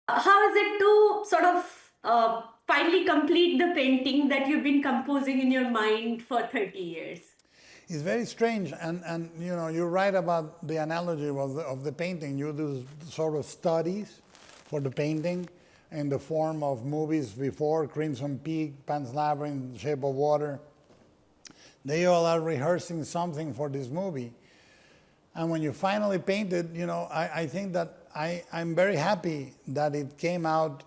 How is it to sort of finally complete the painting that you've been composing in your mind for 30 years? It's very strange, and you know, you're right about the analogy of the painting. You do sort of studies for the painting in the form of movies before, Crimson Peak, Pan's Labyrinth, Shape of Water. They all are rehearsing something for this movie. And when you finally paint it, you know, I think that I'm very happy that it came out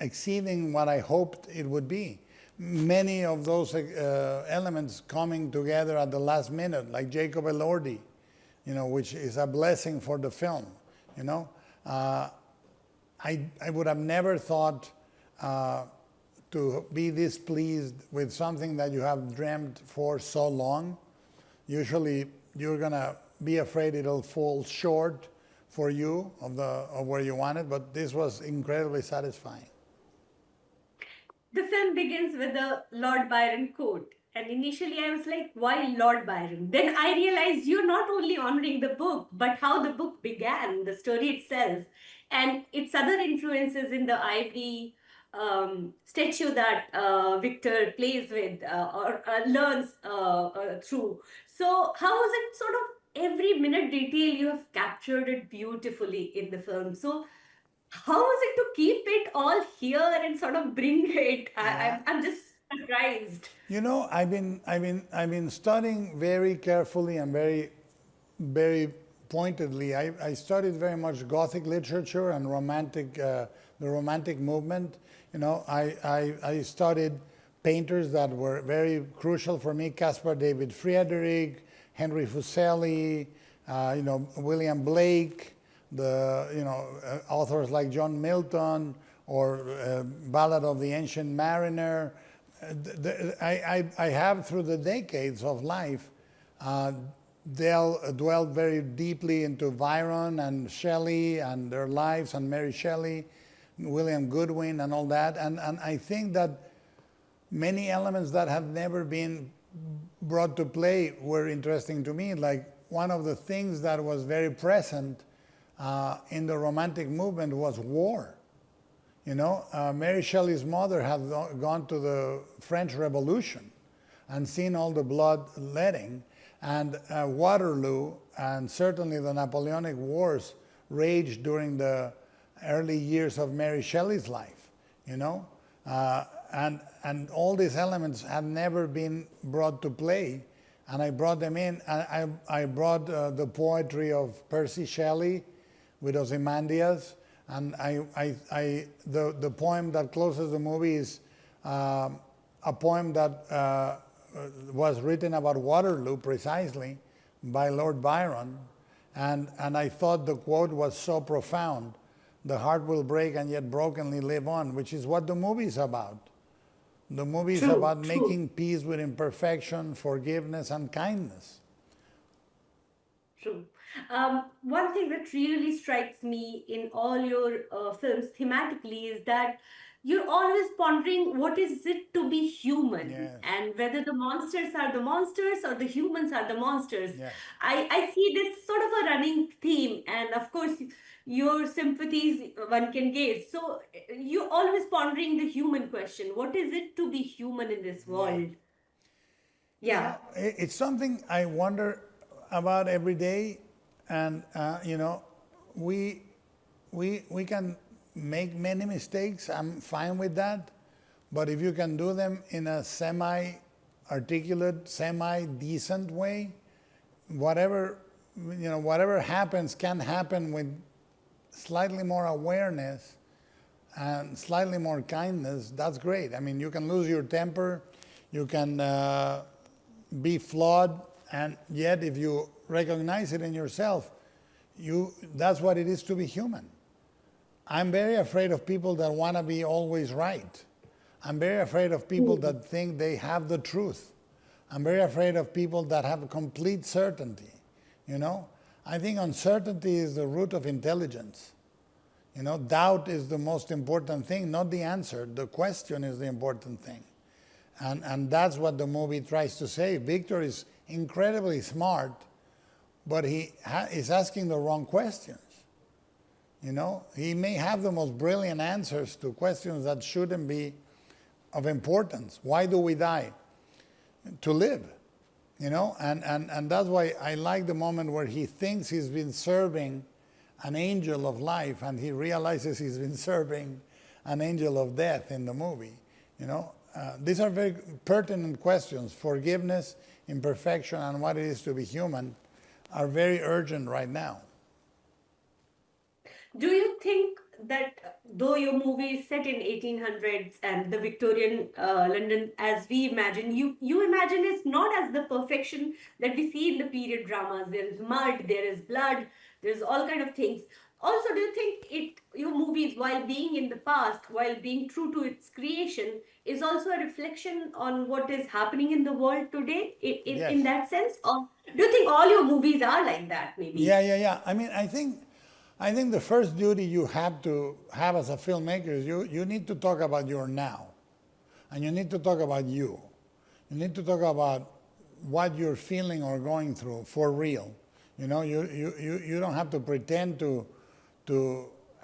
exceeding what I hoped it would be. Many of those elements coming together at the last minute, like Jacob Elordi, you know, which is a blessing for the film, you know. I would have never thought to be displeased with something that you have dreamt for so long. Usually you're gonna be afraid it'll fall short for you of where you want it, but this was incredibly satisfying. The film begins with the Lord Byron quote. And initially I was like, why Lord Byron? Then I realized you're not only honoring the book, but how the book began, the story itself, and its other influences in the ivory statue that Victor plays with or learns through. So, how is it sort of every minute detail you have captured it beautifully in the film? So, how is it to keep it all here and sort of bring it? Yeah. I'm just surprised. You know, I've been studying very carefully and very pointedly. I studied very much Gothic literature and the Romantic movement. You know, I studied painters that were very crucial for me: Caspar David Friedrich, Henry Fuseli, you know, William Blake, authors like John Milton or Ballad of the Ancient Mariner. I have, through the decades of life, dwelled very deeply into Byron and Shelley and their lives, and Mary Shelley, William Goodwin, and all that. And I think that many elements that have never been brought to play were interesting to me. Like, one of the things that was very present in the Romantic movement was war. You know, Mary Shelley's mother had gone to the French Revolution and seen all the bloodletting, and Waterloo and certainly the Napoleonic Wars raged during the early years of Mary Shelley's life, you know. And all these elements had never been brought to play, and I brought them in. I brought the poetry of Percy Shelley with Ozymandias, and the poem that closes the movie is a poem that was written about Waterloo precisely by Lord Byron, and I thought the quote was so profound: "The heart will break and yet brokenly live on," which is what the movie is about. The movie is about making peace with imperfection, forgiveness, and kindness. True. One thing that really strikes me in all your films thematically is that you're always pondering what is it to be human, Yes. and whether the monsters are the monsters or the humans are the monsters. Yes. I see this sort of a running theme, and of course, your sympathies one can gauge. So you're always pondering the human question: what is it to be human in this world? You Yeah. know, it's something I wonder about every day, and you know, we can make many mistakes. I'm fine with that, but if you can do them in a semi-articulate, semi-decent way, whatever whatever happens can happen with slightly more awareness and slightly more kindness. That's great. I mean, you can lose your temper, you can be flawed, and yet if you recognize it in yourself, that's what it is to be human. I'm very afraid of people that want to be always right. I'm very afraid of people that think they have the truth. I'm very afraid of people that have complete certainty. You know, I think uncertainty is the root of intelligence. You know, doubt is the most important thing, not the answer. The question is the important thing. And that's what the movie tries to say. Victor is incredibly smart, but he is asking the wrong questions. You know, he may have the most brilliant answers to questions that shouldn't be of importance. Why do we die? To live. You know, and that's why I like the moment where he thinks he's been serving an angel of life and he realizes he's been serving an angel of death in the movie. You know, these are very pertinent questions. Forgiveness, imperfection, and what it is to be human are very urgent right now. Do you think that though your movie is set in 1800s and the Victorian London as we imagine, you imagine it's not as the perfection that we see in the period dramas. There is mud, there is blood, there's all kind of things. Also, do you think your movies, while being in the past, while being true to its creation, is also a reflection on what is happening in the world today in Yes. that sense? Or do you think all your movies are like that, maybe? Yeah. I mean, I think the first duty you have to have as a filmmaker is you need to talk about your now. And you need to talk about you. You need to talk about what you're feeling or going through for real. You know, you don't have to pretend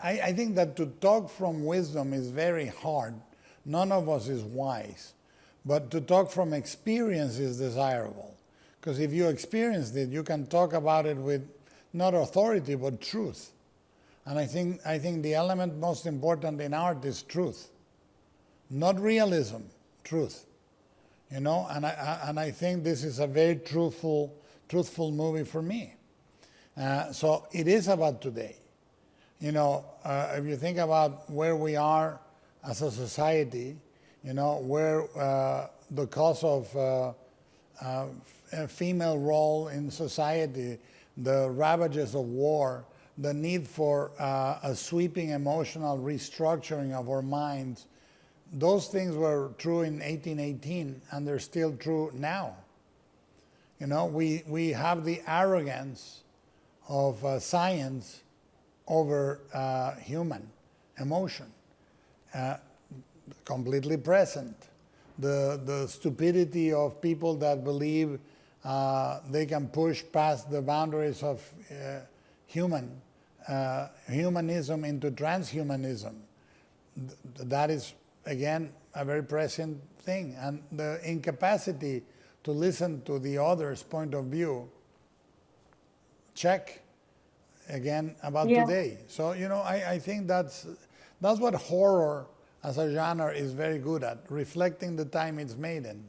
I think that to talk from wisdom is very hard. None of us is wise. But to talk from experience is desirable. Because if you experienced it, you can talk about it with not authority, but truth. And I think the element most important in art is truth. Not realism, truth. You know, and I think this is a very truthful movie for me. So it is about today. You know, if you think about where we are as a society, you know, where the cause of a female role in society, the ravages of war, the need for a sweeping emotional restructuring of our minds, those things were true in 1818 and they're still true now. You know, we have the arrogance of science over human emotion, completely present. The stupidity of people that believe they can push past the boundaries of humanism into transhumanism. That is, again, a very present thing. And the incapacity to listen to the other's point of view, check, again, about Yeah. today. So, you know, I think that's what horror as a genre is very good at, reflecting the time it's made in.